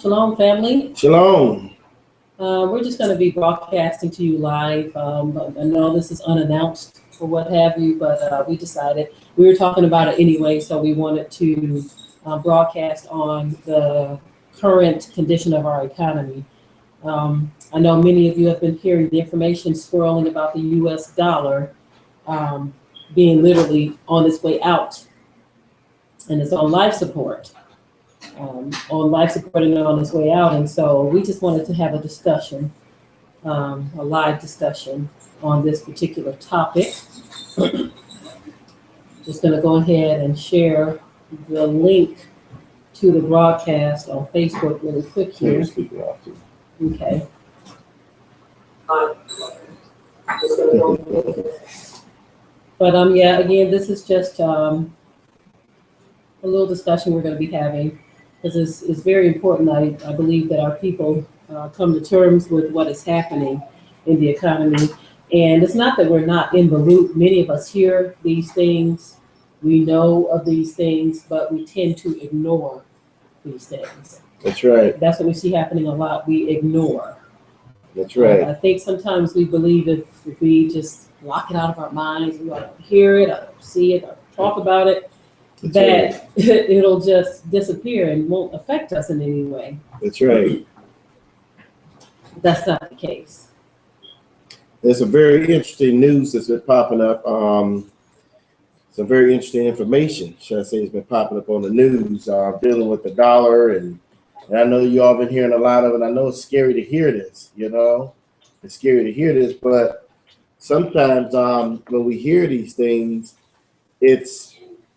Shalom, family. Shalom. We're just going to be broadcasting to you live. I know this is unannounced or what have you, but we decided we were talking about it anyway, so we wanted to broadcast on the current condition of our economy. I know many of you have been hearing the information swirling about the U.S. dollar being literally on its way out and it's on life support. On life support and on its way out. And so we just wanted to have a discussion, a live discussion on this particular topic. Just going to go ahead and share the link to the broadcast on Facebook really quick here. Okay. But yeah, again, this is just a little discussion we're going to be having. Because it's very important, I believe, that our people come to terms with what is happening in the economy. And it's not that we're not in the loop. Many of us hear these things. We know of these things, but we tend to ignore these things. That's right. That's what we see happening a lot. We ignore. That's right. I think sometimes we believe if we just lock it out of our minds, we don't hear it, or see it, or talk about it, that it'll just disappear and won't affect us in any way. That's right. That's not the case. There's some very interesting news that's been popping up. Some very interesting information, should I say, has been popping up on the news, dealing with the dollar. And I know you all been hearing a lot of it. I know it's scary to hear this, It's scary to hear this, but sometimes when we hear these things,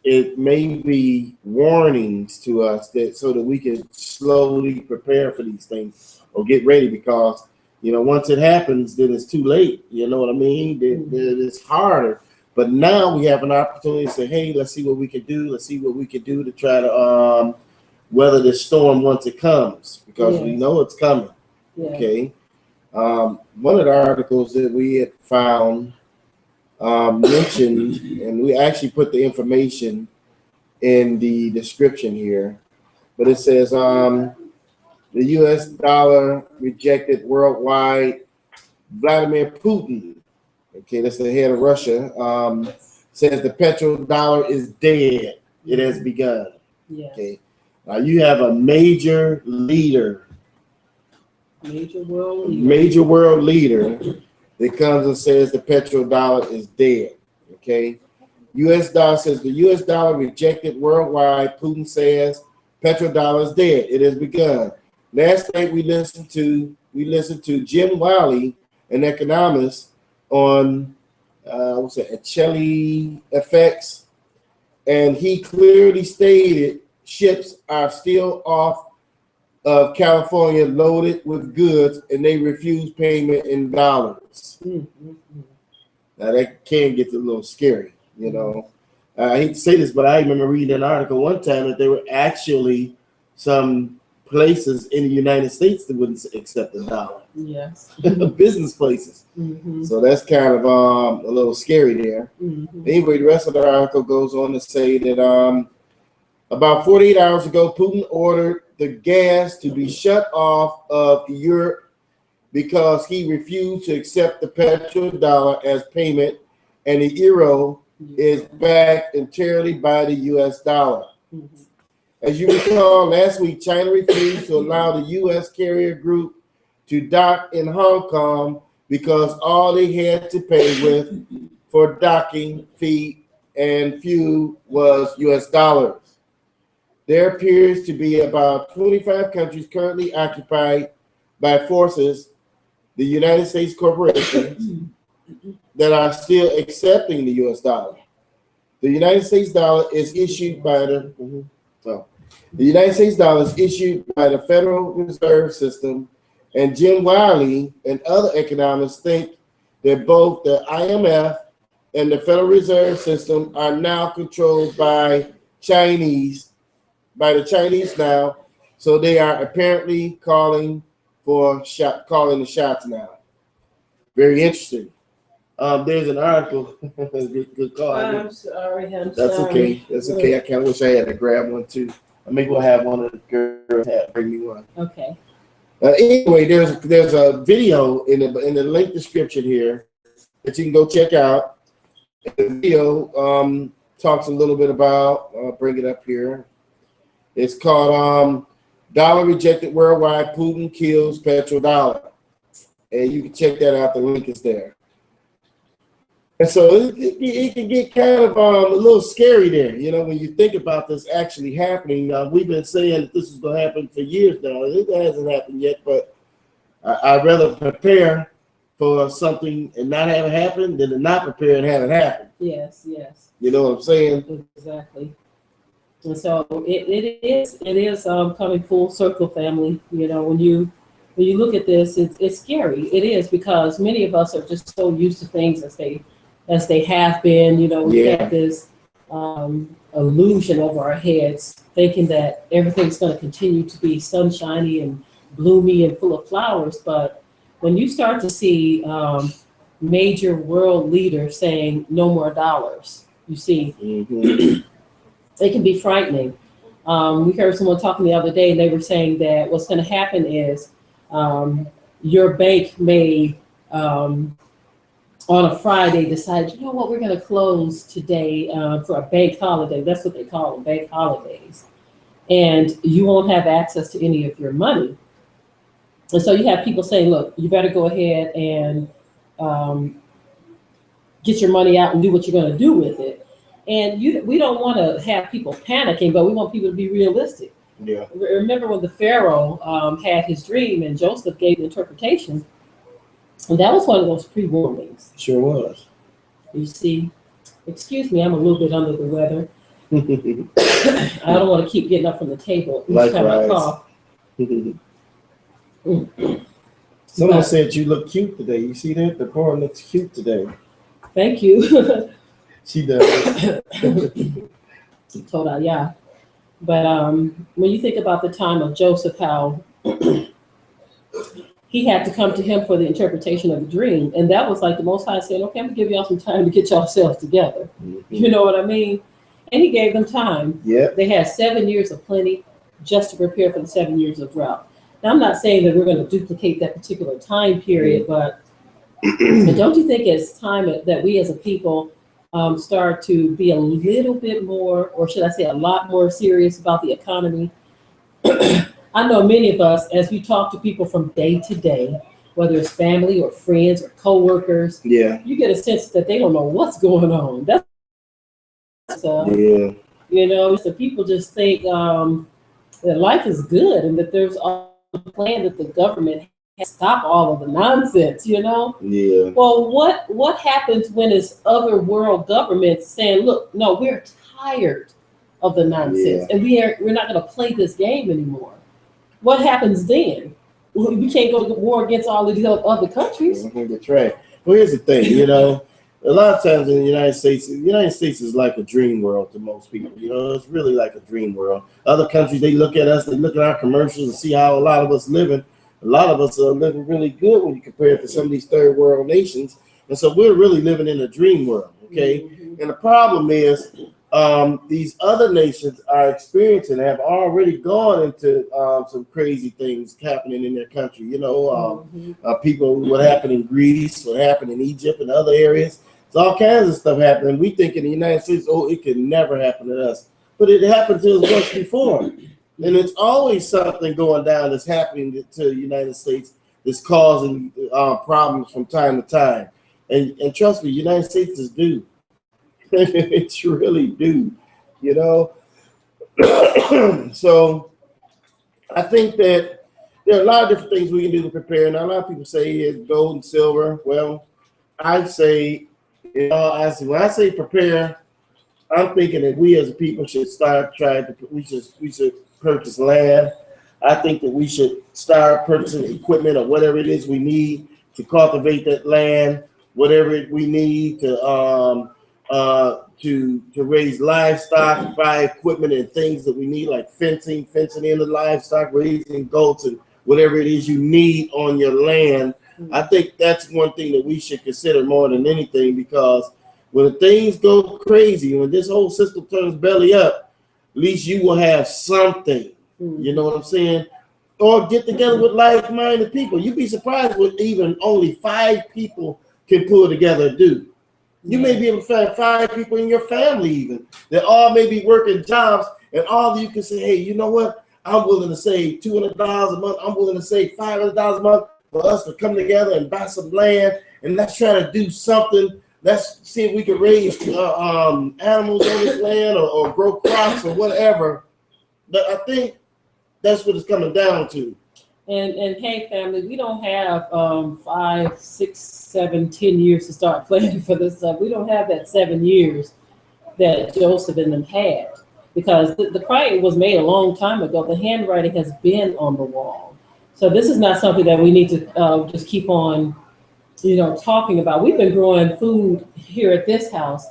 it may be warnings to us so that we can slowly prepare for these things or get ready, because once it happens, then it's too late. You know what I mean? It's harder. But now we have an opportunity to say, hey, let's see what we can do. Let's see what we can do to try to weather this storm once it comes, because we know it's coming. Yeah. Okay. One of the articles that we had found mentioned, and we actually put the information in the description here, but it says the U.S. dollar rejected worldwide. Vladimir Putin, okay, that's the head of Russia, says the Petro Dollar is dead. It has begun. Yes. Okay, now you have a major world leader that comes and says the Petro Dollar is dead. Okay, U.S. dollar says the U.S. dollar rejected worldwide. Putin says Petro Dollar is dead. It has begun. Last night we listened to Jim Willie, an economist, on Ochelli Effects, and he clearly stated ships are still off of California loaded with goods, and they refuse payment in dollars. Mm-hmm. Now that can get a little scary, I hate to say this, but I remember reading an article one time that there were actually some places in the United States that wouldn't accept the dollar. Yes. Business places. Mm-hmm. So that's kind of a little scary there. Mm-hmm. Anyway, the rest of the article goes on to say that about 48 hours ago, Putin ordered the gas to be shut off of Europe because he refused to accept the petrodollar as payment, and the euro is backed entirely by the U.S. dollar. Mm-hmm. As you recall, last week, China refused to allow the U.S. carrier group to dock in Hong Kong because all they had to pay with for docking fee and fuel was U.S. dollars. There appears to be about 25 countries currently occupied by forces, the United States corporations, that are still accepting the U.S. dollar. The United States dollar is issued by the United States dollar is issued by the Federal Reserve System, and Jim Willie and other economists think that both the IMF and the Federal Reserve System are now controlled by the Chinese now, so they are apparently calling the shots now. Very interesting. There's an article. Good call. I'm sorry. That's okay. That's okay. I kind of wish I had to grab one too. Maybe we'll have one of the girls bring me one. Okay. Anyway, there's a video in the link description here that you can go check out. The video talks a little bit about. I'll bring it up here. It's called "Dollar Rejected Worldwide. Putin Kills Petro Dollar," and you can check that out. The link is there. And so it can get kind of a little scary there, you know, when you think about this actually happening. We've been saying that this is going to happen for years now. It hasn't happened yet, but I'd rather prepare for something and not have it happen than to not prepare and have it happen. Yes, yes. You know what I'm saying? Exactly. And so it is coming full circle, family. You know, when you look at this, it's scary. It is, because many of us are just so used to things as they have been. You know, we have this illusion over our heads, thinking that everything's going to continue to be sunshiny and bloomy and full of flowers. But when you start to see major world leaders saying no more dollars, you see, it can be frightening. We heard someone talking the other day, and they were saying that what's going to happen is your bank may on a Friday decide, you know what, we're going to close today for a bank holiday. That's what they call them, bank holidays. And you won't have access to any of your money. And so you have people saying, look, you better go ahead and get your money out and do what you're going to do with it. And we don't want to have people panicking, but we want people to be realistic. Yeah. Remember when the Pharaoh had his dream and Joseph gave the interpretation? And that was one of those pre-warnings. Sure was. You see, excuse me, I'm a little bit under the weather. I don't want to keep getting up from the table each time I cough. Someone said you look cute today. You see that? The poor looks cute today. Thank you. She does. Told yeah. But when you think about the time of Joseph, how he had to come to him for the interpretation of the dream. And that was like the Most High saying, okay, I'm gonna give y'all some time to get yourselves together. You know what I mean? And he gave them time. Yeah. They had 7 years of plenty just to prepare for the 7 years of drought. Now, I'm not saying that we're going to duplicate that particular time period, but don't you think it's time that we as a people start to be a little bit more, or should I say a lot more serious about the economy? I know many of us, as we talk to people from day to day, whether it's family or friends or coworkers, you get a sense that they don't know what's going on. That's you know, so people just think that life is good and that there's a plan that the government has to stop all of the nonsense, you know? Yeah. Well, what happens when it's other world governments saying, look, no, we're tired of the nonsense and we're not going to play this game anymore? What happens then? We can't go to war against all of these other countries. That's right. Well, here's the thing, you know, a lot of times in the United States is like a dream world to most people. You know, it's really like a dream world. Other countries, they look at us, they look at our commercials and see how a lot of us living. A lot of us are living really good when you compare it to some of these third world nations. And so we're really living in a dream world, okay? And the problem is these other nations are experiencing, have already gone into some crazy things happening in their country. You know, people, what happened in Greece, what happened in Egypt and other areas. There's all kinds of stuff happening. We think in the United States, oh, it can never happen to us. But it happened to us once before. And it's always something going down that's happening to the United States that's causing problems from time to time. And trust me, United States is due. It's really due, you know. So I think that there are a lot of different things we can do to prepare. Now, a lot of people say it's gold and silver. Well, I say, you know, when I say prepare, I'm thinking that we as a people should start we should purchase land. I think that we should start purchasing equipment or whatever it is we need to cultivate that land, whatever we need to raise livestock, buy equipment and things that we need, like fencing in the livestock, raising goats and whatever it is you need on your land. I think that's one thing that we should consider more than anything, because when things go crazy, when this whole system turns belly up, at least you will have something. You know what I'm saying? Or get together with like-minded people. You'd be surprised what even only 5 people can pull together and do. You may be able to find 5 people in your family even that all may be working jobs, and all of you can say, hey, you know what? I'm willing to save $200 a month. I'm willing to save $500 a month for us to come together and buy some land, and let's try to do something. Let's see if we can raise animals on this land or grow crops or whatever. But I think that's what it's coming down to. And hey, family, we don't have 5, 6, 7, 10 years to start planning for this stuff. We don't have that 7 years that Joseph and them had, because the writing was made a long time ago. The handwriting has been on the wall. So this is not something that we need to just keep on, talking about. We've been growing food here at this house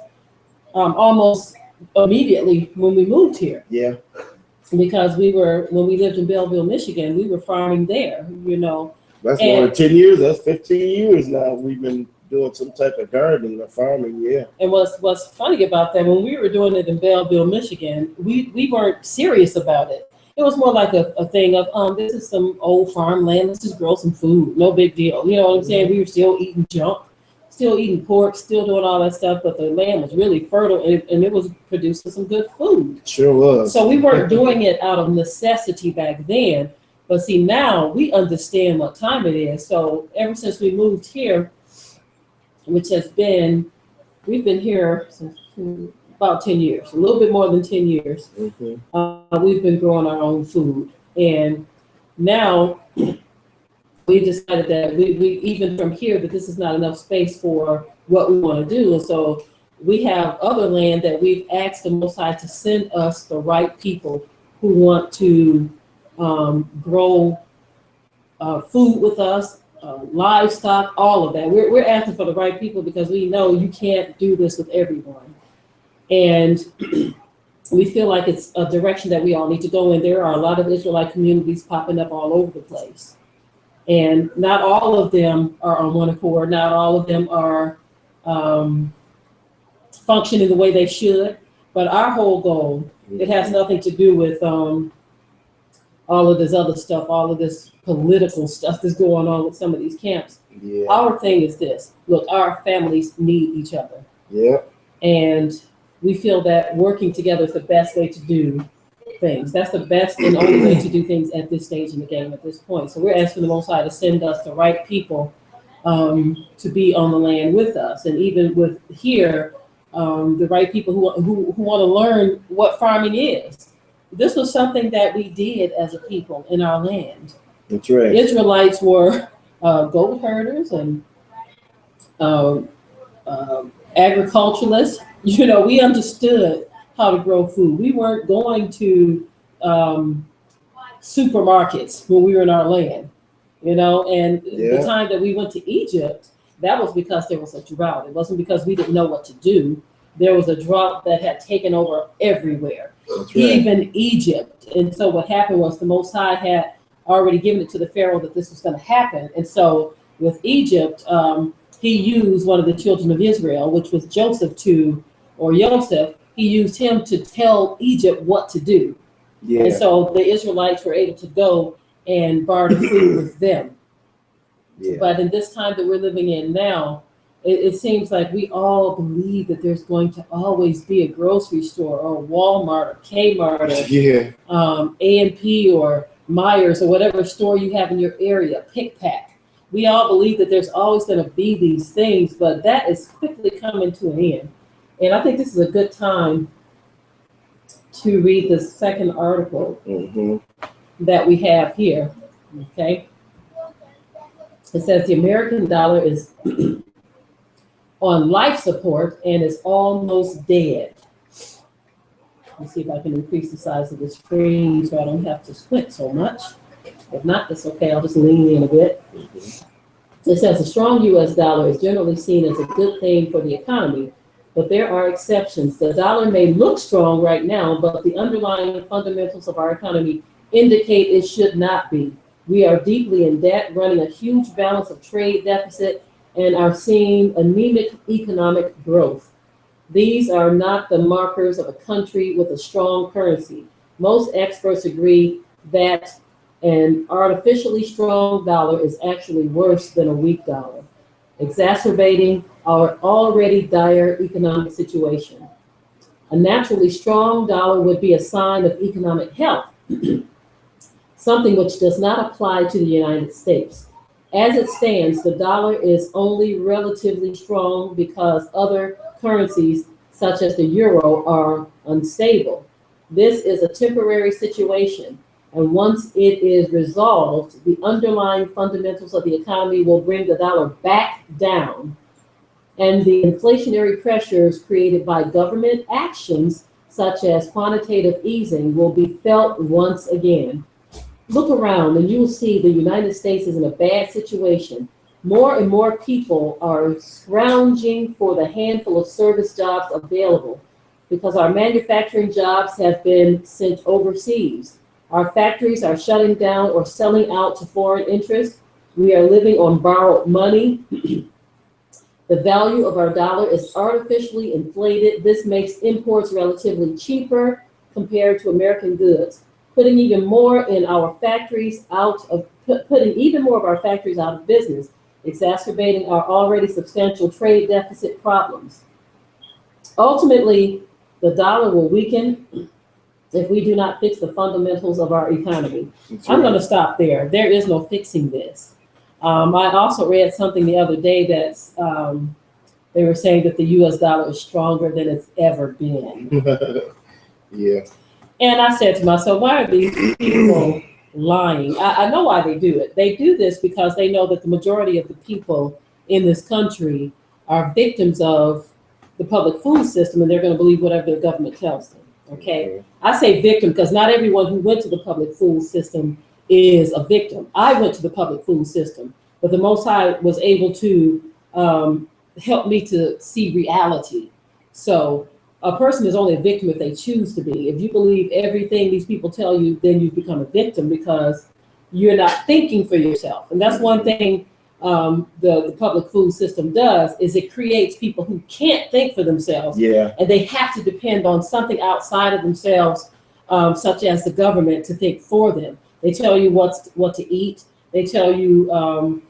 almost immediately when we moved here. Yeah. Because when we lived in Belleville, Michigan, we were farming there, That's more than 10 years. That's 15 years now. We've been doing some type of gardening or farming, yeah. And what's funny about that, when we were doing it in Belleville, Michigan, we weren't serious about it. It was more like a thing of, this is some old farmland, let's just grow some food, no big deal. You know what I'm saying? We were still eating junk, still eating pork, still doing all that stuff, but the land was really fertile and it was producing some good food. Sure was. So we weren't doing it out of necessity back then, but see, now we understand what time it is. So ever since we moved here, which we've been here since about 10 years, a little bit more than 10 years. We've been growing our own food. And now we decided that we even from here, that this is not enough space for what we want to do. And so we have other land that we've asked the Most High to send us the right people who want to grow food with us, livestock, all of that. We're asking for the right people because we know you can't do this with everyone. And we feel like it's a direction that we all need to go in. There are a lot of Israelite communities popping up all over the place. And not all of them are on one accord. Not all of them are functioning the way they should. But our whole goal, it has nothing to do with all of this other stuff, all of this political stuff that's going on with some of these camps. Yeah. Our thing is this. Look, our families need each other. Yeah. And we feel that working together is the best way to do things. That's the best and only way to do things at this stage in the game, at this point. So we're asking the Most High to send us the right people to be on the land with us. And even with here, the right people who want to learn what farming is. This was something that we did as a people in our land. That's right. Israelites were goat herders and agriculturalists. We understood how to grow food. We weren't going to supermarkets when we were in our land, and the time that we went to Egypt, that was because there was a drought. It wasn't because we didn't know what to do. There was a drought that had taken over everywhere, even Egypt. And so what happened was the Most High had already given it to the Pharaoh that this was going to happen. And so with Egypt, he used one of the children of Israel, which was Joseph, he used him to tell Egypt what to do. Yeah. And so the Israelites were able to go and barter food with them. Yeah. But in this time that we're living in now, it seems like we all believe that there's going to always be a grocery store or Walmart or Kmart or A&P or Myers or whatever store you have in your area, Pick Pack. We all believe that there's always going to be these things, but that is quickly coming to an end. And I think this is a good time to read the second article that we have here. Okay. It says the American dollar is on life support and is almost dead. Let me see if I can increase the size of the screen so I don't have to squint so much. If not, it's okay. I'll just lean in a bit. It says a strong U.S. dollar is generally seen as a good thing for the economy, but there are exceptions. The dollar may look strong right now, but the underlying fundamentals of our economy indicate it should not be. We are deeply in debt, running a huge balance of trade deficit, and are seeing anemic economic growth. These are not the markers of a country with a strong currency. Most experts agree that an artificially strong dollar is actually worse than a weak dollar, exacerbating our already dire economic situation. A naturally strong dollar would be a sign of economic health, something which does not apply to the United States. As it stands, the dollar is only relatively strong because other currencies, such as the euro, are unstable. This is a temporary situation, and once it is resolved, the underlying fundamentals of the economy will bring the dollar back down, and the inflationary pressures created by government actions, such as quantitative easing, will be felt once again. Look around and you will see the United States is in a bad situation. More and more people are scrounging for the handful of service jobs available because our manufacturing jobs have been sent overseas. Our factories are shutting down or selling out to foreign interests. We are living on borrowed money. The value of our dollar is artificially inflated. This makes imports relatively cheaper compared to American goods, putting even more of our factories out of business, exacerbating our already substantial trade deficit problems. Ultimately, the dollar will weaken if we do not fix the fundamentals of our economy. I'm going to stop there. There is no fixing this. I also read something the other day that's they were saying that the U.S. dollar is stronger than it's ever been. Yeah. And I said to myself, why are these people lying? I know why they do it. They do this because they know that the majority of the people in this country are victims of the public food system, and they're going to believe whatever the government tells them. Okay. I say victim because not everyone who went to the public food system is a victim. I went to the public food system, but the Most High was able to help me to see reality. So a person is only a victim if they choose to be. If you believe everything these people tell you, then you become a victim because you're not thinking for yourself. And that's one thing the public food system does, is it creates people who can't think for themselves. Yeah. And they have to depend on something outside of themselves, such as the government, to think for them. They tell you what to eat. They tell you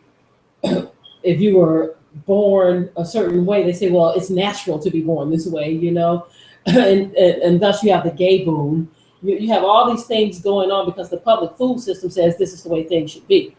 if you were born a certain way, they say, well, it's natural to be born this way, you know, and thus you have the gay boom. You have all these things going on because the public food system says this is the way things should be.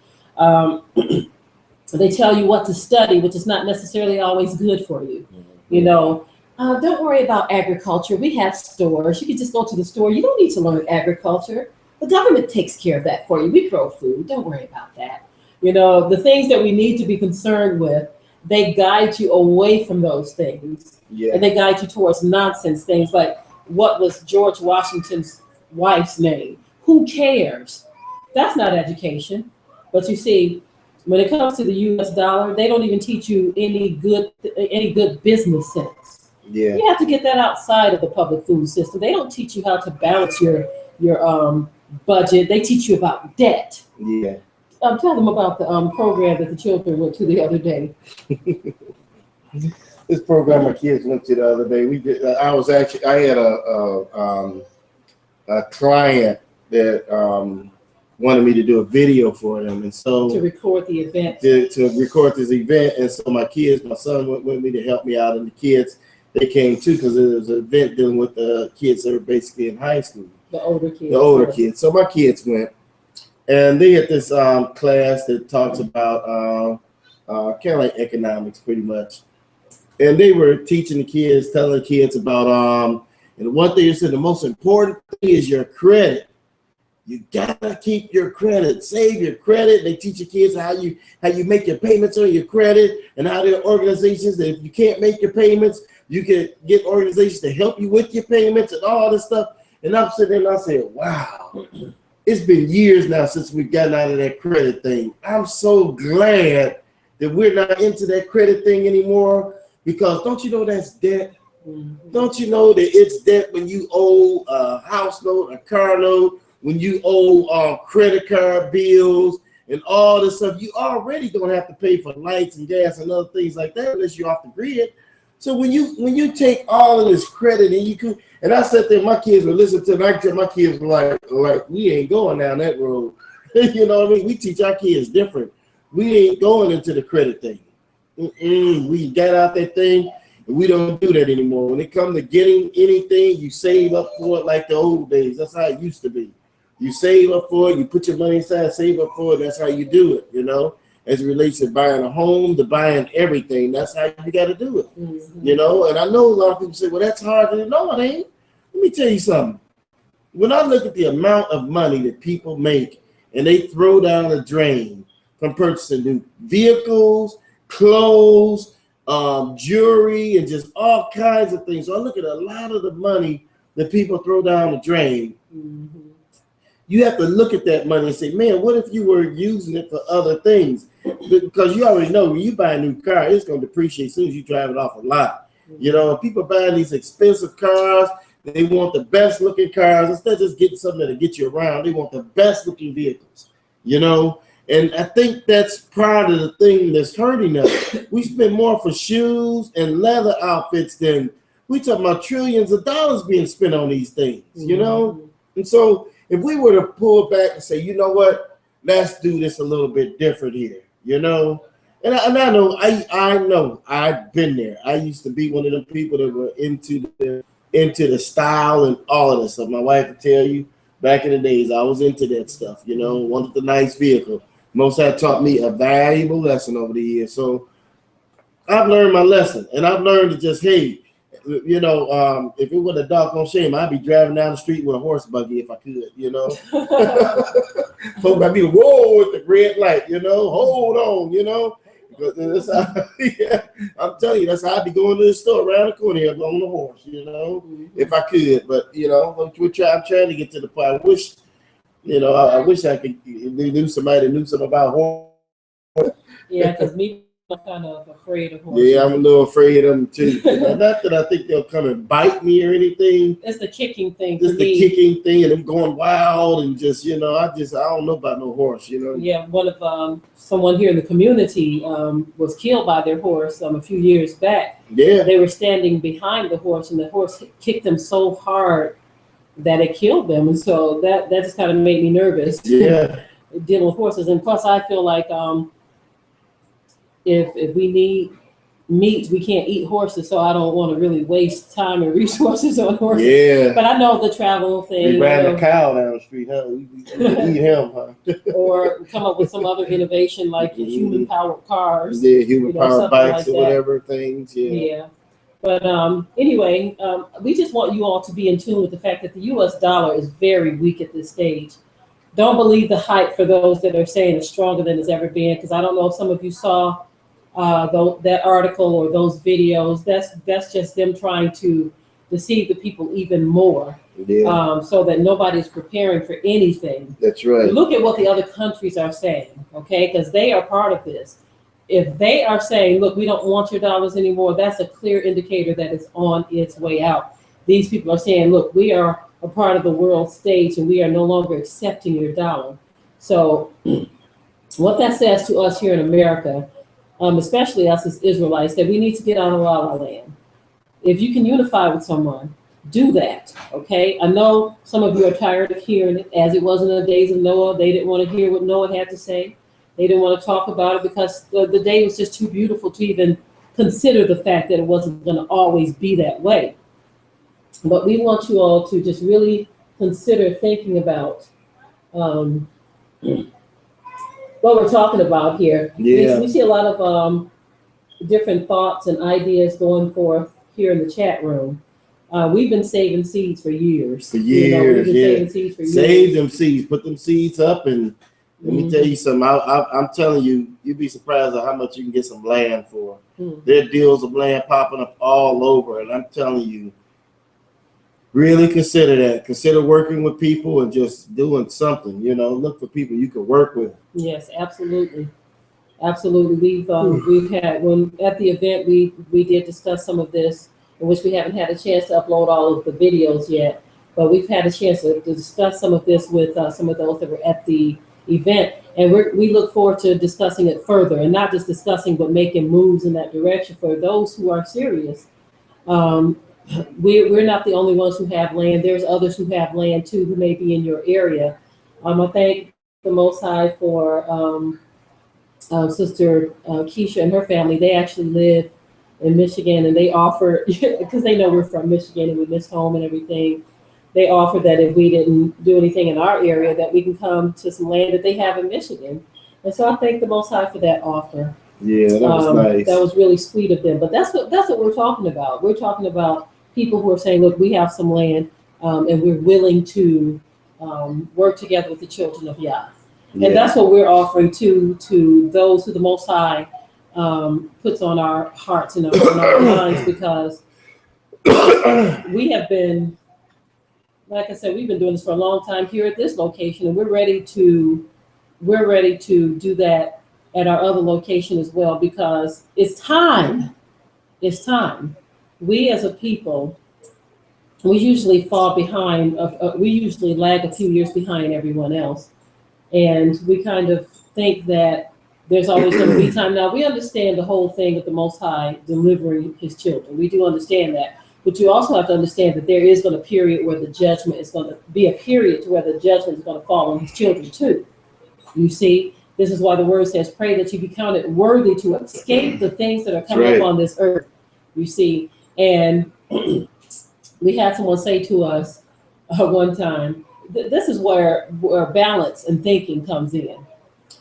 They tell you what to study, which is not necessarily always good for you. You know, don't worry about agriculture. We have stores. You can just go to the store. You don't need to learn agriculture. The government takes care of that for you. We grow food. Don't worry about that. You know, the things that we need to be concerned with, they guide you away from those things. Yeah. And they guide you towards nonsense things like, what was George Washington's wife's name? Who cares? That's not education. But you see, when it comes to the U.S. dollar, they don't even teach you any good business sense. Yeah. You have to get that outside of the public food system. They don't teach you how to balance your budget. They teach you about debt. Yeah. Tell them about the program that the children went to the other day. This program my kids went to the other day. I had a client that wanted me to do a video for them, and so to record the event. To record this event, and so my son went with me to help me out, and the kids, they came too because it was an event dealing with the kids that are basically in high school. The older kids. The older kids. So my kids went, and they had this class that talks about kind of like economics, pretty much. And they were teaching the kids, telling the kids about and one thing they said, the most important thing is your credit. You gotta keep your credit, save your credit. They teach your kids how you make your payments on your credit, and how there are organizations that if you can't make your payments, you can get organizations to help you with your payments and all this stuff. And I'm sitting there and I said, wow, it's been years now since we've gotten out of that credit thing. I'm so glad that we're not into that credit thing anymore, because don't you know that's debt? Mm-hmm. Don't you know that it's debt when you owe a house note, a car note, when you owe credit card bills and all this stuff? You already gonna have to pay for lights and gas and other things like that unless you're off the grid. So when you take all of this credit and you could, and I sat there, my kids were listening to it, and I tell my kids like we ain't going down that road. You know what I mean? We teach our kids different. We ain't going into the credit thing. We got out that thing, and we don't do that anymore. When it comes to getting anything, you save up for it like the old days. That's how it used to be. You save up for it, you put your money inside, save up for it. That's how you do it, you know? As it relates to buying a home, to buying everything, that's how you got to do it, you know? And I know a lot of people say, well, that's hard. No, it ain't. Let me tell you something. When I look at the amount of money that people make and they throw down the drain from purchasing new vehicles, clothes, jewelry, and just all kinds of things. So I look at a lot of the money that people throw down the drain. You have to look at that money and say, man, what if you were using it for other things? Because you already know when you buy a new car, it's going to depreciate as soon as you drive it off a lot. You know, people buying these expensive cars, they want the best looking cars. Instead of just getting something that'll get you around, they want the best looking vehicles, you know? And I think that's part of the thing that's hurting us. We spend more for shoes and leather outfits than we talking about trillions of dollars being spent on these things, you know? And so if we were to pull back and say, you know what, let's do this a little bit different here, you know? And I know, I know, I've been there. I used to be one of them people that were into the style and all of this stuff. My wife would tell you, back in the days, I was into that stuff, you know, wanted the nice vehicle. Most have taught me a valuable lesson over the years. So I've learned my lesson, and I've learned to just, hey, you know, if it was a doggone shame, I'd be driving down the street with a horse buggy if I could, you know. Folks might be, whoa, with the red light, you know, hold on, you know. But that's how, yeah, I'm telling you, that's how I'd be going to the store around the corner here on the horse, you know, if I could. But, you know, I'm trying to get to the point. I wish, you know, I wish I could knew somebody that knew something about horse. Yeah, because me, I'm kind of afraid of horses. Yeah, I'm a little afraid of them too. Not that I think they'll come and bite me or anything. It's the kicking thing. It's the kicking thing, and them going wild and just, you know, I don't know about no horse, you know. Yeah, one of someone here in the community was killed by their horse a few years back. Yeah, they were standing behind the horse, and the horse kicked them so hard that it killed them, and so that just kind of made me nervous. Yeah, dealing with horses, and plus I feel like if we need meat, we can't eat horses, so I don't want to really waste time and resources on horses. Yeah. But I know the travel thing. We ran a cow down the street, huh? We eat him, huh? Or come up with some other innovation like human-powered cars. Yeah, human-powered bikes like or whatever things. Yeah. Yeah. But anyway, we just want you all to be in tune with the fact that the U.S. dollar is very weak at this stage. Don't believe the hype for those that are saying it's stronger than it's ever been, because I don't know if some of you saw that article or those videos. That's just them trying to deceive the people even more, so that nobody's preparing for anything. That's right. Look at what the other countries are saying, okay? Because they are part of this. If they are saying, look, we don't want your dollars anymore, that's a clear indicator that it's on its way out. These people are saying, look, we are a part of the world stage and we are no longer accepting your dollar. So what that says to us here in America, especially us as Israelites, that we need to get out of La La Land. If you can unify with someone, do that, okay? I know some of you are tired of hearing it, as it was in the days of Noah. They didn't want to hear what Noah had to say. They didn't want to talk about it because the day was just too beautiful to even consider the fact that it wasn't going to always be that way. But we want you all to just really consider thinking about what we're talking about here. Yeah. We see a lot of different thoughts and ideas going forth here in the chat room. We've been saving seeds for years. Saving seeds for years. Save them seeds, put them seeds up, and let me tell you something. I'm telling you, you'd be surprised at how much you can get some land for. There are deals of land popping up all over, and I'm telling you, really consider that. Consider working with people and just doing something. You know, look for people you can work with. Yes, absolutely, absolutely. We've had at the event we did discuss some of this, in which we haven't had a chance to upload all of the videos yet, but we've had a chance to discuss some of this with some of those that were at the event. And we look forward to discussing it further, and not just discussing, but making moves in that direction for those who are serious. We're not the only ones who have land. There's others who have land too, who may be in your area. I thank the Most High for Sister Keisha and her family. They actually live in Michigan, and they offer, because they know we're from Michigan and we miss home and everything, they offer that if we didn't do anything in our area, that we can come to some land that they have in Michigan. And so I thank the Most High for that offer. Yeah, that was nice. That was really sweet of them. But that's what we're talking about. We're talking about people who are saying, look, we have some land, and we're willing to work together with the children of Yah. Yeah. And that's what we're offering to those who the Most High puts on our hearts and on our minds, because we have been, like I said, we've been doing this for a long time here at this location, and we're ready to do that at our other location as well, because it's time. It's time. We as a people, we usually fall behind. We usually lag a few years behind everyone else, and we kind of think that there's always going to be time. Now, we understand the whole thing of the Most High delivering His children. We do understand that. But you also have to understand that there is going to be a period where the judgment is going to fall on His children too. You see, this is why the word says, pray that you be counted worthy to escape the things that are coming up on this earth. You see, and we had someone say to us one time, this is where balance and thinking comes in.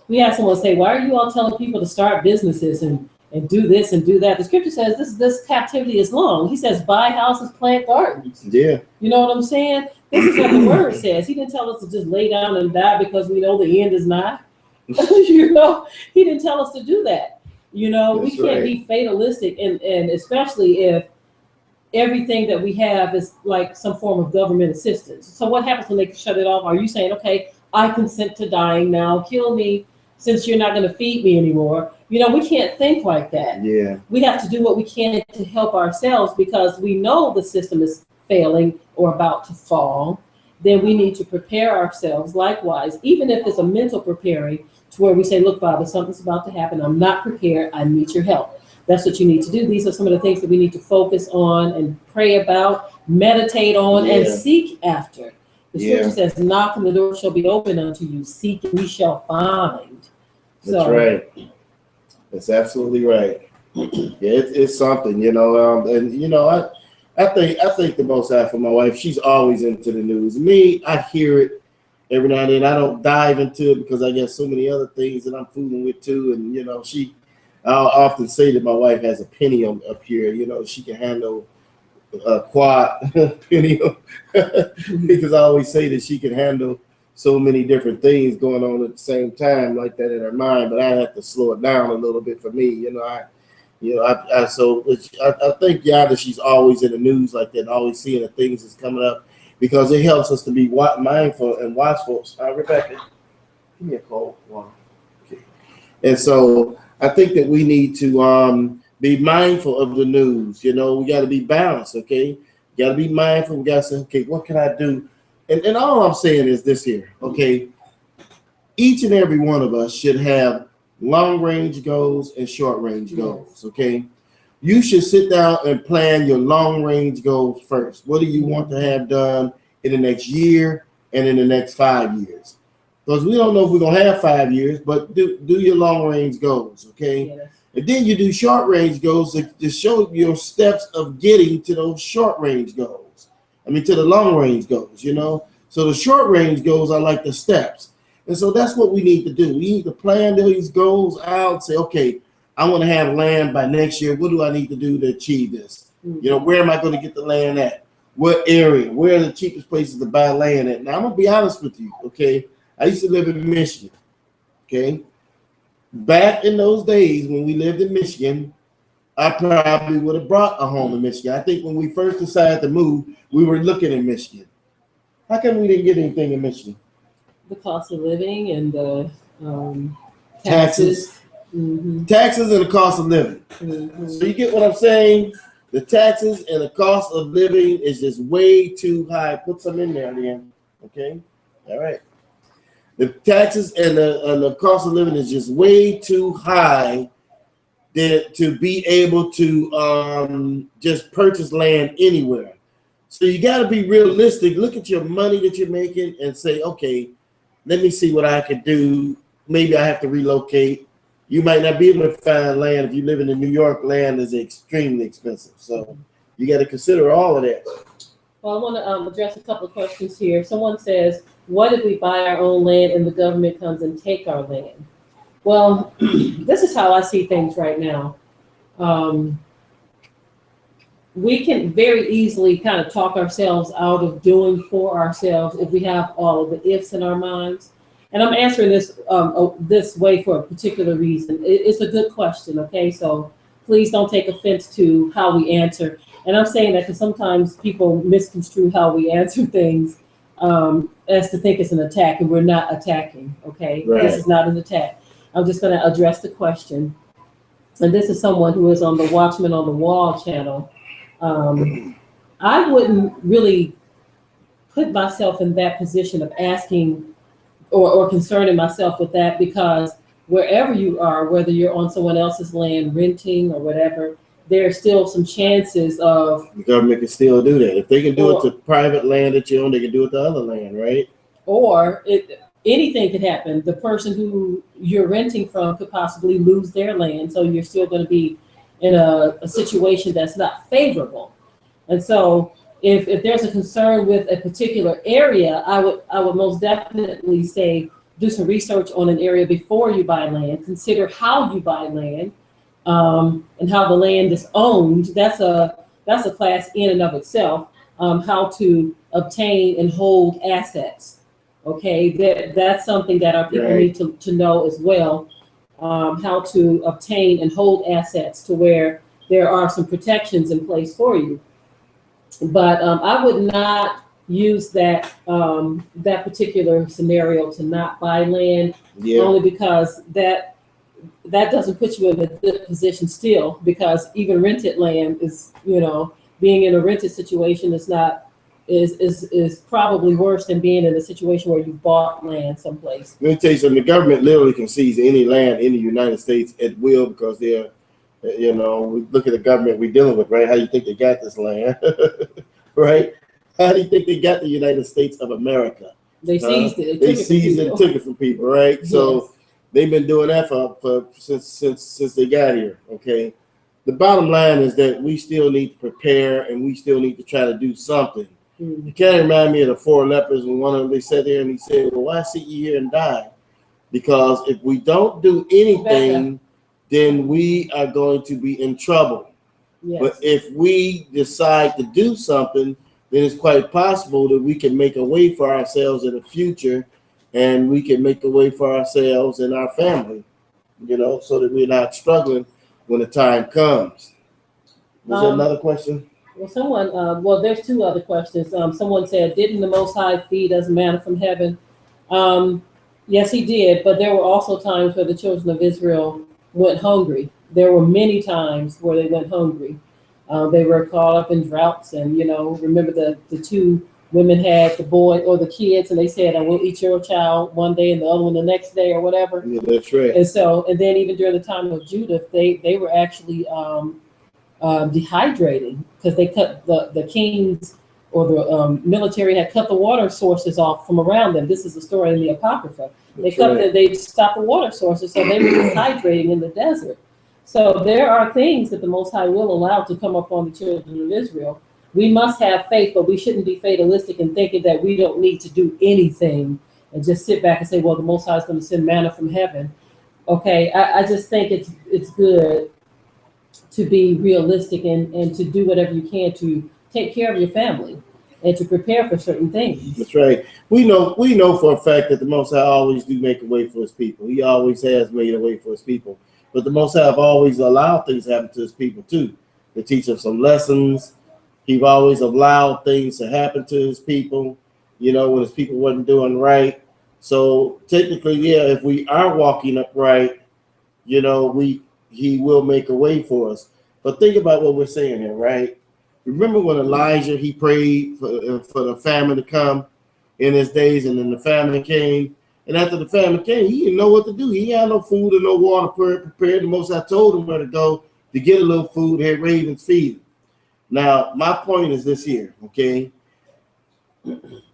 We had someone say, why are you all telling people to start businesses and do this and do that? The scripture says this captivity is long. He says, buy houses, plant gardens. Yeah. You know what I'm saying? This is what the word says. He didn't tell us to just lay down and die because we know the end is nigh. You know, He didn't tell us to do that. You know, we can't be fatalistic, and especially if everything that we have is like some form of government assistance. So what happens when they shut it off? Are you saying, okay, I consent to dying now, kill me since you're not going to feed me anymore? You know, we can't think like that. Yeah. We have to do what we can to help ourselves, because we know the system is failing or about to fall. Then we need to prepare ourselves likewise, even if it's a mental preparing, to where we say, look, Father, something's about to happen. I'm not prepared. I need your help. That's what you need to do. These are some of the things that we need to focus on and pray about, meditate on, and seek after. The scripture says, knock and the door shall be open unto you. Seek and we shall find. That's right. That's absolutely right. It's something, you know, and you know, I think the Most High for my wife. She's always into the news. Me, I hear it every now and then. I don't dive into it because I got so many other things that I'm fooling with too. And you know, I'll often say that my wife has a penny up here. You know, she can handle a quad penny because I always say that she can handle so many different things going on at the same time like that in her mind. But I have to slow it down a little bit for me. You know, I think that she's always in the news like that, always seeing the things that's coming up, because it helps us to be mindful and watchful. Rebecca, give me a cold one. Okay. And so I think that we need to be mindful of the news. You know, we got to be balanced. Okay, we got to be mindful. We got to say, okay, what can I do? And all I'm saying is this here. Okay, each and every one of us should have long range goals and short range goals. Okay, you should sit down and plan your long range goals first. What do you want to have done in the next year and in the next 5 years? Because we don't know if we're gonna have 5 years, but do your long range goals. Okay. Yes. And then you do short range goals to show your steps of getting to those short range goals. I mean, to the long range goals, you know. So the short range goals are like the steps. And so that's what we need to do. We need to plan these goals out, say, okay, I want to have land by next year. What do I need to do to achieve this? Mm-hmm. You know, where am I going to get the land at? What area? Where are the cheapest places to buy land at? Now, I'm going to be honest with you, okay? I used to live in Michigan, okay? Back in those days when we lived in Michigan, I probably would have brought a home in Michigan. I think when we first decided to move, we were looking in Michigan. How come we didn't get anything in Michigan? The cost of living and the taxes. Mm-hmm. Taxes and the cost of living. Mm-hmm. So you get what I'm saying? The taxes and the cost of living is just way too high. Put some in there, then. Okay? All right. The taxes and the cost of living is just way too high to be able to just purchase land anywhere. So you got to be realistic. Look at your money that you're making and say, okay, let me see what I could do. Maybe I have to relocate. You might not be able to find land. If you live in New York, land is extremely expensive. So you got to consider all of that. Well, I want to address a couple of questions here. Someone says, what if we buy our own land and the government comes and take our land? Well, this is how I see things right now. We can very easily kind of talk ourselves out of doing for ourselves if we have all of the ifs in our minds. And I'm answering this this way for a particular reason. It's a good question, okay? So please don't take offense to how we answer. And I'm saying that because sometimes people misconstrue how we answer things as to think it's an attack, and we're not attacking, okay? Right. This is not an attack. I'm just going to address the question. And this is someone who is on the Watchman on the Wall channel. I wouldn't really put myself in that position of asking or concerning myself with that, because wherever you are, whether you're on someone else's land renting or whatever, there are still some chances of the government can still do that. If they can do it to private land that you own, they can do it to other land, right? Or anything could happen. The person who you're renting from could possibly lose their land, so you're still going to be in a situation that's not favorable. And so if there's a concern with a particular area, I would most definitely say do some research on an area before you buy land. Consider how you buy land and how the land is owned. That's a class in and of itself. How to obtain and hold assets. Okay, that's something that our people need to know as well. How to obtain and hold assets to where there are some protections in place for you. But I would not use that that particular scenario to not buy land, only because that doesn't put you in a good position still, because even rented land is, being in a rented situation is probably worse than being in a situation where you bought land someplace. Let me tell you something. The government literally can seize any land in the United States at will, because they're, we look at the government we're dealing with, right? How do you think they got this land, right? How do you think they got the United States of America? They seized it. They seized it and took it from people, right? Yes. So they've been doing that since they got here. Okay. The bottom line is that we still need to prepare, and we still need to try to do something. You kind of remind me of the 4 lepers when one of them, they sat there and he said, well, why sit you here and die? Because if we don't do anything, then we are going to be in trouble. Yes. But if we decide to do something, then it's quite possible that we can make a way for ourselves in the future, and we can make a way for ourselves and our family, so that we're not struggling when the time comes. Was there another question? Well, there's 2 other questions. Someone said, didn't the Most High feed us manna from heaven? Yes, he did, but there were also times where the children of Israel went hungry. There were many times where they went hungry. They were caught up in droughts, and remember the 2 women had the boy or the kids, and they said, I will eat your child one day and the other one the next day or whatever. Yeah, that's right. And then even during the time of Judith, they were actually dehydrating, because they cut the kings or the military had cut the water sources off from around them. This is a story in the Apocrypha. They stopped the water sources, so they were dehydrating in the desert. So there are things that the Most High will allow to come upon the children of Israel. We must have faith, but we shouldn't be fatalistic in thinking that we don't need to do anything and just sit back and say, well, the Most High is going to send manna from heaven. Okay, I just think it's good to be realistic and to do whatever you can to take care of your family and to prepare for certain things. That's right. We know for a fact that the Most High always do make a way for his people. He always has made a way for his people. But the Most High have always allowed things to happen to his people too, to teach them some lessons. He's always allowed things to happen to his people, when his people wasn't doing right. So technically, if we are walking upright, he will make a way for us. But think about what we're saying here, right? Remember when Elijah, he prayed for the famine to come in his days, and then the famine came, And after the famine came, he didn't know what to do. He had no food and no water prepared. The most I told him where to go to get a little food, had ravens feed him. Now, my point is this here, okay?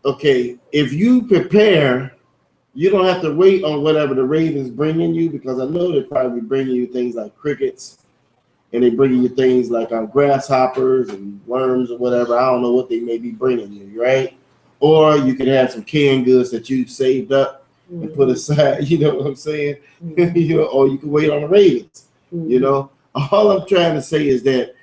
Okay, if you prepare, you don't have to wait on whatever the ravens bringing you, because I know they're probably bringing you things like crickets, and they bring you things like grasshoppers and worms or whatever. I don't know what they may be bringing you, right? Or you could have some canned goods that you saved up and put aside, you know what I'm saying? You know, or you can wait on the ravens, you know? All I'm trying to say is that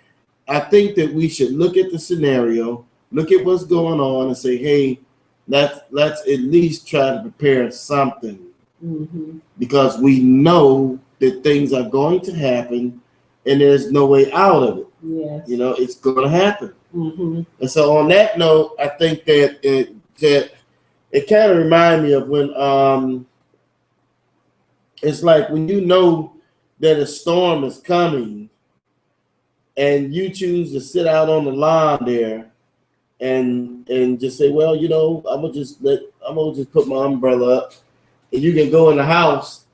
I think that we should look at the scenario, look at what's going on, and say, hey, let's at least try to prepare something, because we know that things are going to happen and there's no way out of it. Yes. You know, it's going to happen. And so on that note, I think that it kind of reminds me of when it's like when you know that a storm is coming and you choose to sit out on the lawn there and just say, well, you know, I'm gonna just put my umbrella up, and you can go in the house,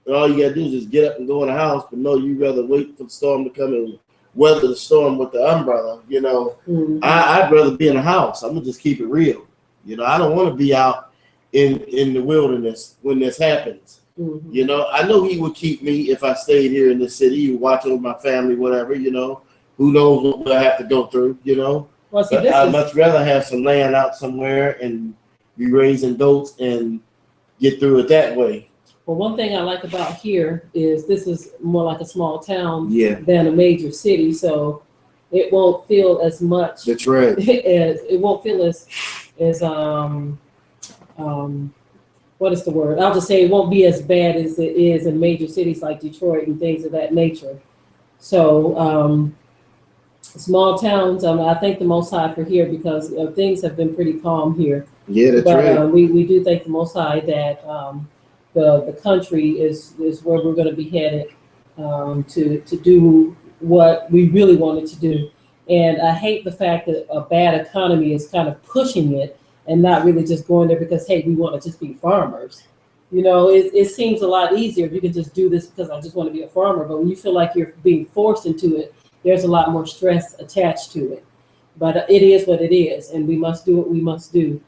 and all you gotta do is just get up and go in the house. But no, you'd rather wait for the storm to come and weather the storm with the umbrella. You know, I'd rather be in the house. I'm gonna just keep it real. You know, I don't want to be out in the wilderness when this happens. You know, I know he would keep me if I stayed here in the city. He would watch over my family, whatever. You know, who knows what we'll have to go through. You know. Well, see, I'd much rather have some land out somewhere and be raising goats and get through it that way. Well, one thing I like about here is this is more like a small town than a major city, so it won't feel as much. That's right. It won't feel as what is the word? I'll just say it won't be as bad as it is in major cities like Detroit and things of that nature. So small towns, I thank the Most High for here, because things have been pretty calm here. Yeah, that's right. We do thank the Most High that the country is where we're going to be headed to do what we really wanted to do. And I hate the fact that a bad economy is kind of pushing it and not really just going there because, hey, we want to just be farmers. You know, it seems a lot easier if you can just do this because I just want to be a farmer. But when you feel like you're being forced into it, there's a lot more stress attached to it. But it is what it is, and we must do what we must do.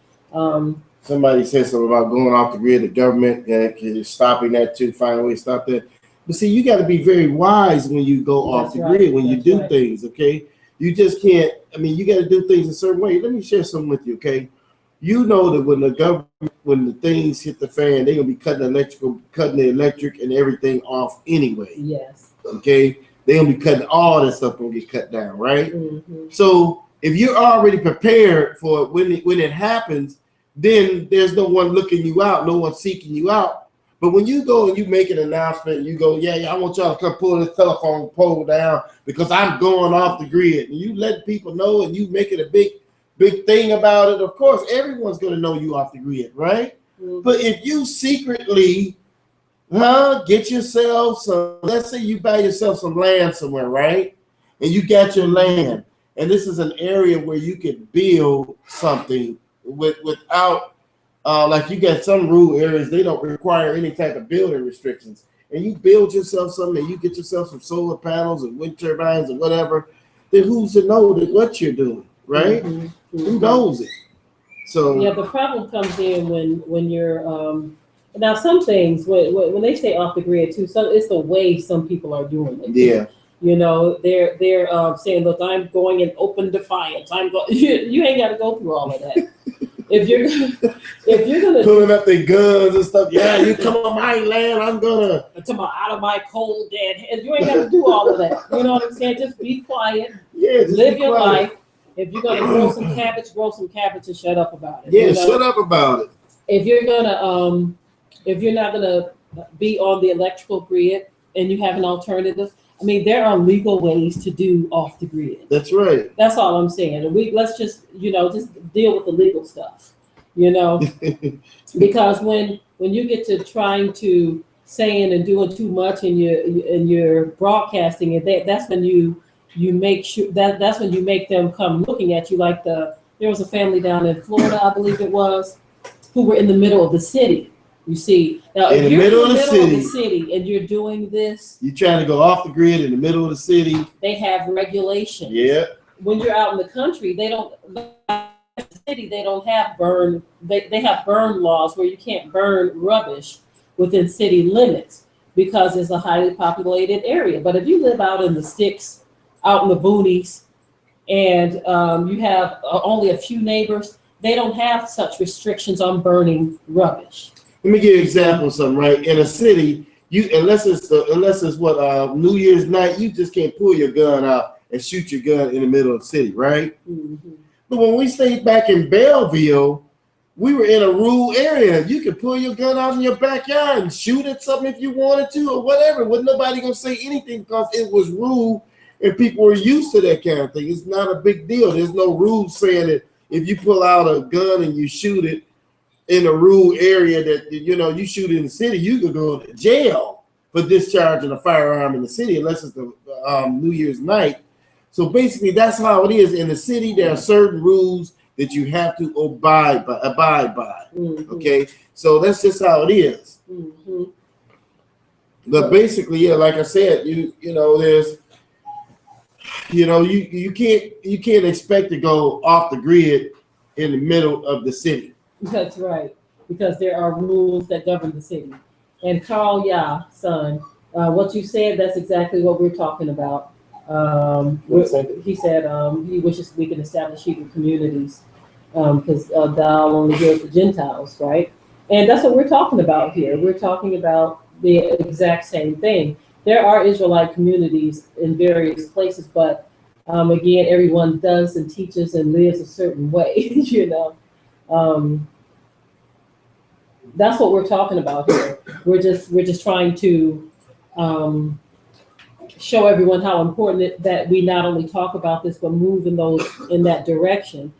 Somebody said something about going off the grid. The government is stopping that too, find a way to stop that. But see, you got to be very wise when you go off the grid, when you do things, okay? You just can't, I mean, you got to do things a certain way. Let me share something with you, okay? You know that when the things hit the fan, they're going to be cutting the electric and everything off anyway. Yes. Okay? They're going to be cutting all that stuff going to get cut down, right? So if you're already prepared for it when it happens, then there's no one looking you out, no one seeking you out. But when you go and you make an announcement and you go, yeah, I want y'all to come pull this telephone pole down because I'm going off the grid, and you let people know and you make it a big thing about it, of course, everyone's going to know you off the grid, right? But if you secretly get yourself some, let's say you buy yourself some land somewhere, right? And you got your land, and this is an area where you could build something without, like you got some rural areas, they don't require any type of building restrictions. And you build yourself something, and you get yourself some solar panels and wind turbines and whatever, then who's to know that what you're doing, right? Who knows it? So yeah, the problem comes in when you're now some things when they say off the grid too, it's the way some people are doing it. Yeah. You know, they're saying, look, I'm going in open defiance. You ain't got to go through all of that. If you're gonna pulling up their guns and stuff, yeah, you come on my land, I'm gonna out of my cold dead hands. You ain't got to do all of that. You know what I'm saying? Just be quiet. Yeah, live your life. If you're gonna grow some cabbage and shut up about it. Yeah, you know? Shut up about it. If you're not gonna be on the electrical grid and you have an alternative, I mean, there are legal ways to do off the grid. That's right. That's all I'm saying. And let's just deal with the legal stuff, because when you get to trying to saying and doing too much and you're broadcasting it, that's when you make sure that's when you make them come looking at you. Like there was a family down in Florida, I believe it was, who were in the middle of the city. You see, now in if the you're middle in of the the middle of the city, city and you're doing this, you're trying to go off the grid in the middle of the city. they have regulations. Yeah. When you're out in the country, they don't. City, they don't have burn. They have burn laws where you can't burn rubbish within city limits because it's a highly populated area. But if you live out in the sticks, out in the boonies, and you have only a few neighbors, they don't have such restrictions on burning rubbish. Let me give you an example of something, right? In a city, you unless it's what New Year's night, you just can't pull your gun out and shoot your gun in the middle of the city, right? Mm-hmm. But when we stayed back in Belleville, we were in a rural area. You could pull your gun out in your backyard and shoot at something if you wanted to or whatever. Wasn't nobody gonna say anything because it was rural and people were used to that kind of thing. It's not a big deal. There's no rules saying that if you pull out a gun and you shoot it in a rural area that, you know, you shoot it in the city, you could go to jail for discharging a firearm in the city unless it's the New Year's night. So basically that's how it is. In the city, there are certain rules that you have to abide by. Mm-hmm. Okay, so that's just how it is. Mm-hmm. But basically, yeah, like I said, you know, there's, you know, you can't expect to go off the grid in the middle of the city. That's right, because there are rules that govern the city. And Carl, son, what you said, that's exactly what we're talking about. He said he wishes we can establish Hebrew communities because thou only hears the Gentiles, right? And that's what we're talking about here. We're talking about the exact same thing. There are Israelite communities in various places, but again, everyone does and teaches and lives a certain way, you know. That's what we're talking about here. We're just trying to show everyone how important that we not only talk about this, but move in that direction.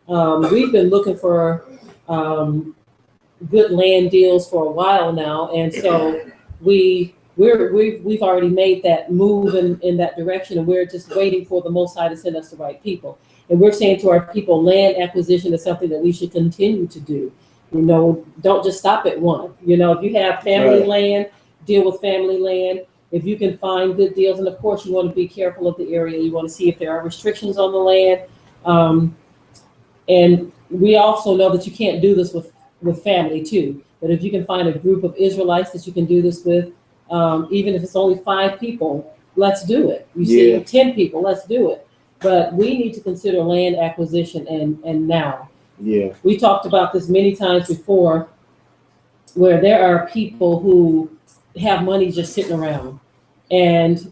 We've been looking for good land deals for a while now, and so we've already made that move in that direction, and we're just waiting for the Most High to send us the right people. And we're saying to our people, land acquisition is something that we should continue to do. You know, don't just stop at one. You know, if you have family land, deal with family land. If you can find good deals, and of course you want to be careful of the area. You want to see if there are restrictions on the land. And we also know that you can't do this with family too. But if you can find a group of Israelites that you can do this with, even if it's only 5 people, let's do it. You see, 10 people, let's do it. But we need to consider land acquisition and now. Yeah. We talked about this many times before, where there are people who have money just sitting around, and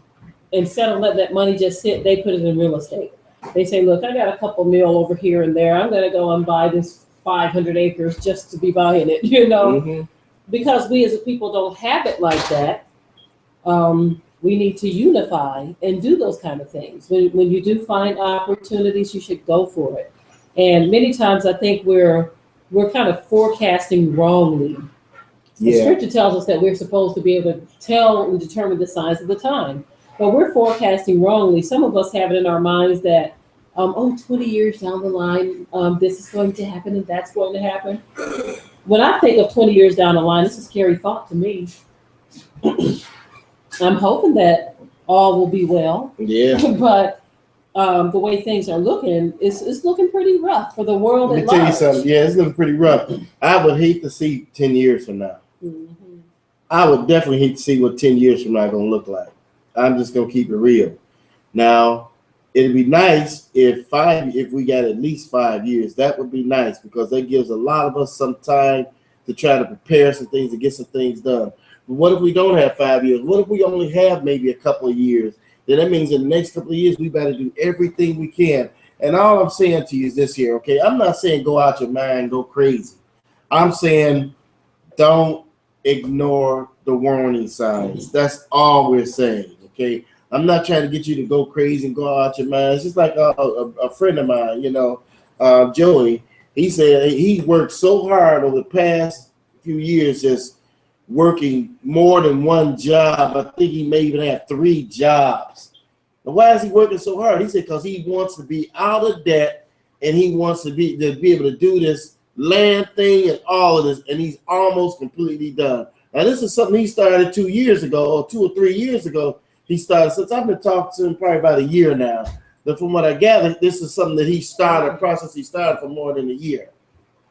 instead of letting that money just sit, they put it in real estate. They say, look, I got a couple mil over here and there. I'm going to go and buy this 500 acres just to be buying it, you know, because we as a people don't have it like that. We need to unify and do those kind of things. When you do find opportunities, you should go for it. And many times I think we're kind of forecasting wrongly. The scripture tells us that we're supposed to be able to tell and determine the signs of the time, but we're forecasting wrongly. Some of us have it in our minds that, 20 years down the line, this is going to happen and that's going to happen. When I think of 20 years down the line, it's a scary thought to me. I'm hoping that all will be well. Yeah. But the way things are looking, it's looking pretty rough for the world at large. Let me tell you something. Yeah, it's looking pretty rough. I would hate to see 10 years from now. Mm-hmm. I would definitely hate to see what 10 years from now going to look like. I'm just going to keep it real. Now, it'd be nice if we got at least 5 years. That would be nice because that gives a lot of us some time to try to prepare some things and get some things done. But what if we don't have 5 years? What if we only have maybe a couple of years? Then that means in the next couple of years, we better do everything we can. And all I'm saying to you is this here, okay? I'm not saying go out your mind, go crazy. I'm saying don't ignore the warning signs. That's all we're saying, okay? I'm not trying to get you to go crazy and go out your mind. It's just like a friend of mine, you know, Joey. He said he worked so hard over the past few years just working more than one job. I think he may even have 3 jobs. And why is he working so hard? He said because he wants to be out of debt and he wants to be able to do this land thing and all of this, and he's almost completely done. Now, this is something he started 2 years ago, or 2 or 3 years ago. He started, since I've been talking to him probably about a year now. But from what I gather, this is something that he started, a process he started for more than a year.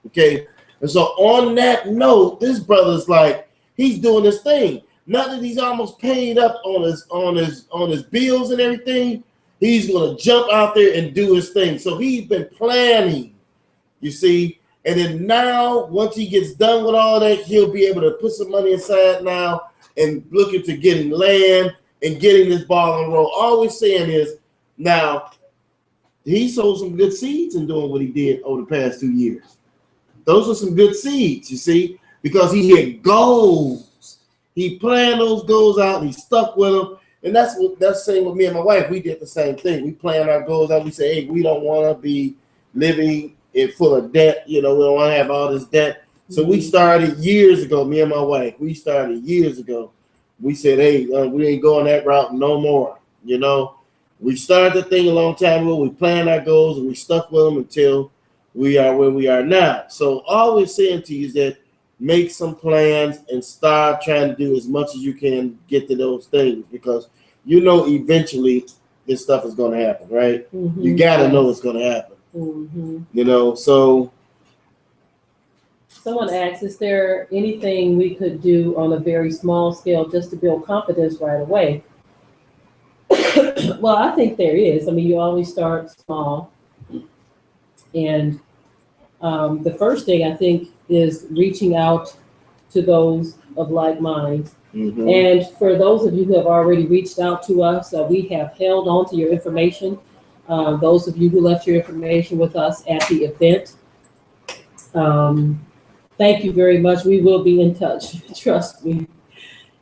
Okay. And so on that note, this brother's like, he's doing this thing. Now that he's almost paid up on his bills and everything, he's gonna jump out there and do his thing. So he's been planning, you see. And then now, once he gets done with all that, he'll be able to put some money aside now and look into getting land and getting this ball on the roll. All we're saying is, now, he sowed some good seeds in doing what he did over the past 2 years. Those are some good seeds, you see, because he had goals. He planned those goals out and he stuck with them. And that's the same with me and my wife. We did the same thing. We planned our goals out. We say, hey, we don't want to be living in full of debt. You know, we don't want to have all this debt. So we started years ago, me and my wife. We started years ago. We said, hey, we ain't going that route no more. You know, we started the thing a long time ago. We planned our goals and we stuck with them until we are where we are now. So all we're saying to you is that make some plans and start trying to do as much as you can to get to those things, because you know eventually this stuff is going to happen, right? Mm-hmm. You got to know it's going to happen. Mm-hmm. You know, so. Someone asks, is there anything we could do on a very small scale just to build confidence right away? Well, I think there is. I mean, you always start small. And the first thing I think is reaching out to those of like minds. Mm-hmm. And for those of you who have already reached out to us, we have held on to your information. Those of you who left your information with us at the event, thank you very much. We will be in touch. Trust me.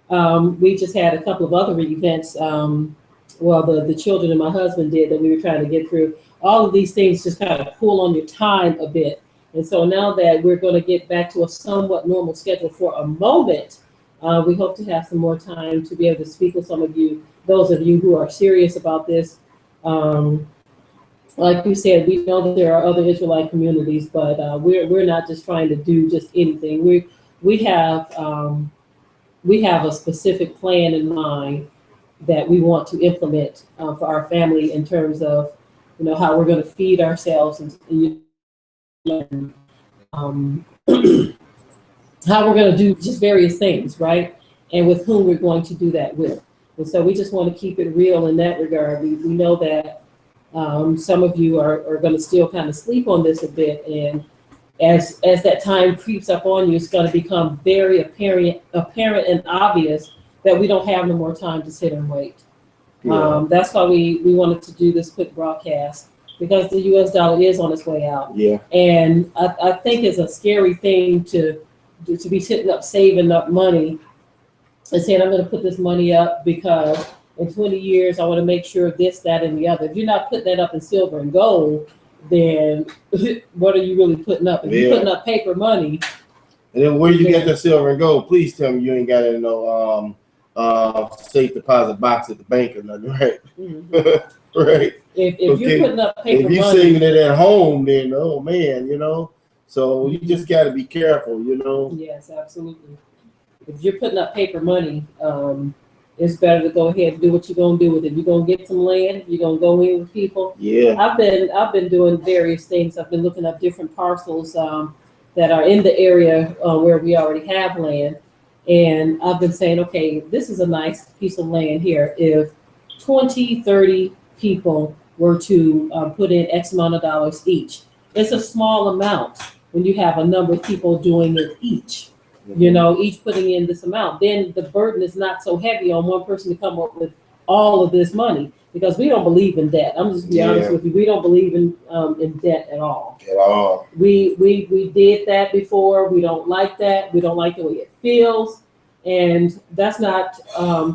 We just had a couple of other events. The children and my husband did that we were trying to get through. All of these things just kind of pull on your time a bit. And so now that we're going to get back to a somewhat normal schedule for a moment, we hope to have some more time to be able to speak with some of you, those of you who are serious about this. Like you said, we know that there are other Israelite communities, but we're not just trying to do just anything. We have a specific plan in mind that we want to implement for our family in terms of, you know, how we're going to feed ourselves and how we're going to do just various things, right? And with whom we're going to do that with. And so we just want to keep it real in that regard. We know that some of you are going to still kind of sleep on this a bit. And as that time creeps up on you, it's going to become very apparent and obvious that we don't have no more time to sit and wait. Yeah. That's why we wanted to do this quick broadcast, because the US dollar is on its way out. Yeah. And I think it's a scary thing to be sitting up saving up money and saying, I'm going to put this money up because in 20 years, I want to make sure this, that, and the other. If you're not putting that up in silver and gold, then what are you really putting up? If you're putting up paper money. And then where you get the silver and gold, please tell me you ain't got it in no safe deposit box at the bank or nothing, right? Mm-hmm. Right. If you're putting up paper money. If you're saving it at home, then, oh man, you know. So you just got to be careful, you know. Yes, absolutely. If you're putting up paper money, it's better to go ahead and do what you're going to do with it. You're going to get some land. You're going to go in with people. Yeah. I've been doing various things. I've been looking up different parcels that are in the area where we already have land. And I've been saying, okay, this is a nice piece of land here. If 20, 30 people were to put in X amount of dollars each, it's a small amount when you have a number of people doing it each. You know, each putting in this amount, then the burden is not so heavy on one person to come up with all of this money, because we don't believe in debt. I'm just be honest with you. We don't believe in debt at all. At all. We did that before. We don't like that. We don't like the way it feels. And that's not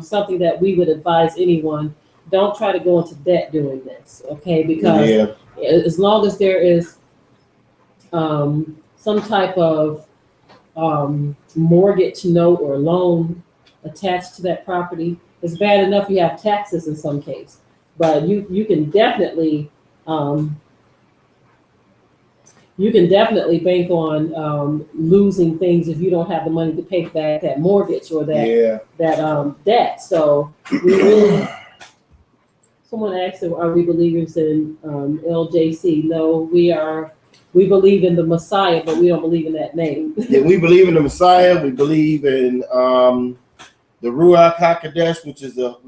something that we would advise anyone. Don't try to go into debt doing this, okay? Because as long as there is some type of mortgage note or loan attached to that property, it's bad enough you have taxes in some case, but you can definitely you can definitely bank on losing things if you don't have the money to pay back that mortgage or that debt. So we really. Someone asked, "Are we believers in LJC?" No, we are. We believe in the Messiah, but we don't believe in that name. Yeah, we believe in the Messiah. We believe in the Ruach HaKodesh, which is what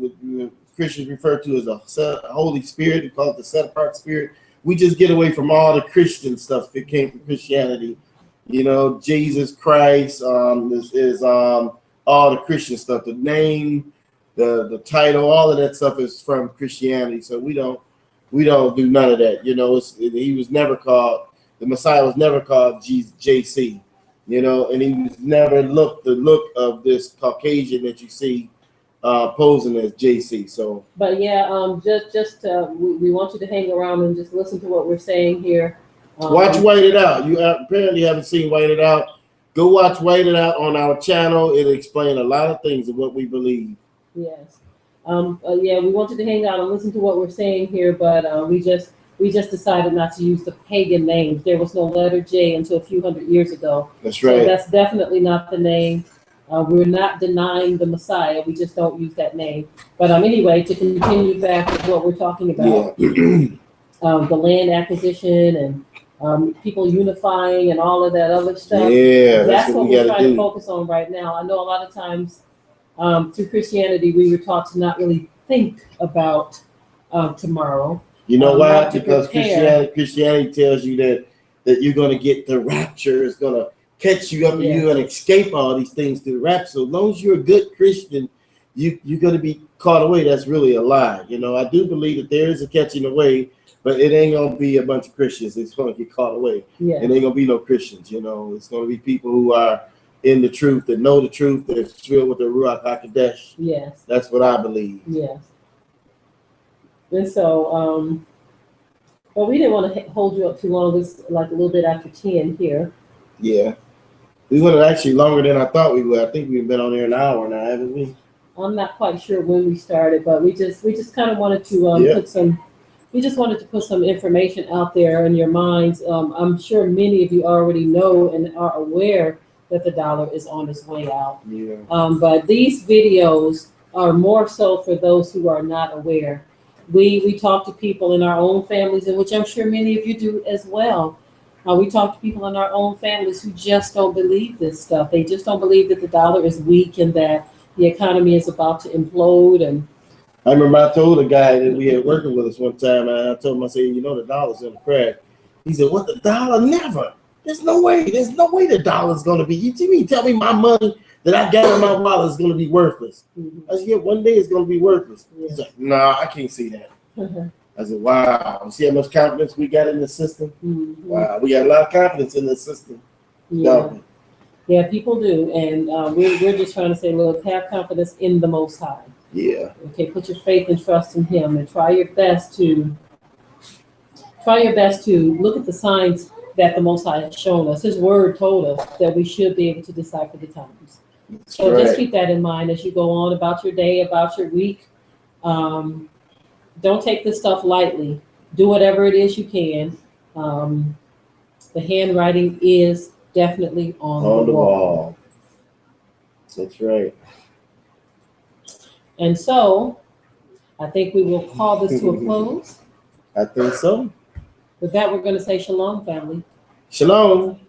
Christians refer to as a Holy Spirit. We call it the set-apart spirit. We just get away from all the Christian stuff that came from Christianity. You know, Jesus Christ is all the Christian stuff. The name, the title, all of that stuff is from Christianity. So we don't do none of that. You know, he was never called, the Messiah was never called JC. You know, and he was never the look of this Caucasian that you see posing as JC. So, but yeah, we want you to hang around and just listen to what we're saying here. Watch White It Out. You apparently haven't seen White It Out. Go watch White It Out on our channel. It'll explain a lot of things of what we believe. Yes. Yeah, we want you to hang out and listen to what we're saying here, but we just decided not to use the pagan names. There was no letter J until a few hundred years ago. That's right. So that's definitely not the name. We're not denying the Messiah. We just don't use that name. But anyway, to continue back with what we're talking about, the land acquisition and people unifying and all of that other stuff. Yeah, that's what we're trying to focus on right now. I know a lot of times through Christianity, we were taught to not really think about tomorrow. You know why? Because Christianity tells you that you're going to get the rapture. It's going to catch you up and you're going to escape all these things through the rapture. So as long as you're a good Christian, you're going to be caught away. That's really a lie. You know, I do believe that there is a catching away, but it ain't going to be a bunch of Christians. It's going to get caught away. Yeah. It ain't going to be no Christians. You know, it's going to be people who are in the truth, that know the truth, that is filled with the Ruach HaKodesh. Yes. That's what I believe. Yes. And so, well, we didn't want to hold you up too long. It's like a little bit after 10 here. Yeah. We went actually longer than I thought we would. I think we've been on there an hour now, haven't we? I'm not quite sure when we started, but we just kind of wanted to put some information out there in your minds. I'm sure many of you already know and are aware that the dollar is on its way out. Yeah. But these videos are more so for those who are not aware. We talk to people in our own families, and which I'm sure many of you do as well. We talk to people in our own families who just don't believe this stuff. They just don't believe that the dollar is weak and that the economy is about to implode. And I remember I told a guy that we had working with us one time, and I told him, I said, you know, the dollar's in the crash. He said, what, the dollar? Never. There's no way the dollar's going to be. You mean tell me my money that I got in my wallet is going to be worthless? I said, yeah, one day it's going to be worthless. He's like, nah, I can't see that. I said, wow. You see how much confidence we got in the system? Wow, we got a lot of confidence in the system. Yeah, yeah, people do. And we're just trying to say, look, have confidence in the Most High. Yeah. Okay, put your faith and trust in Him, and try your best to look at the signs that the Most High has shown us. His word told us that we should be able to decipher the times. So just keep that in mind as you go on about your day, about your week. Don't take this stuff lightly. Do whatever it is you can. The handwriting is definitely on the wall. That's right. And so I think we will call this to a close. I think so. With that, we're going to say shalom, family. Shalom.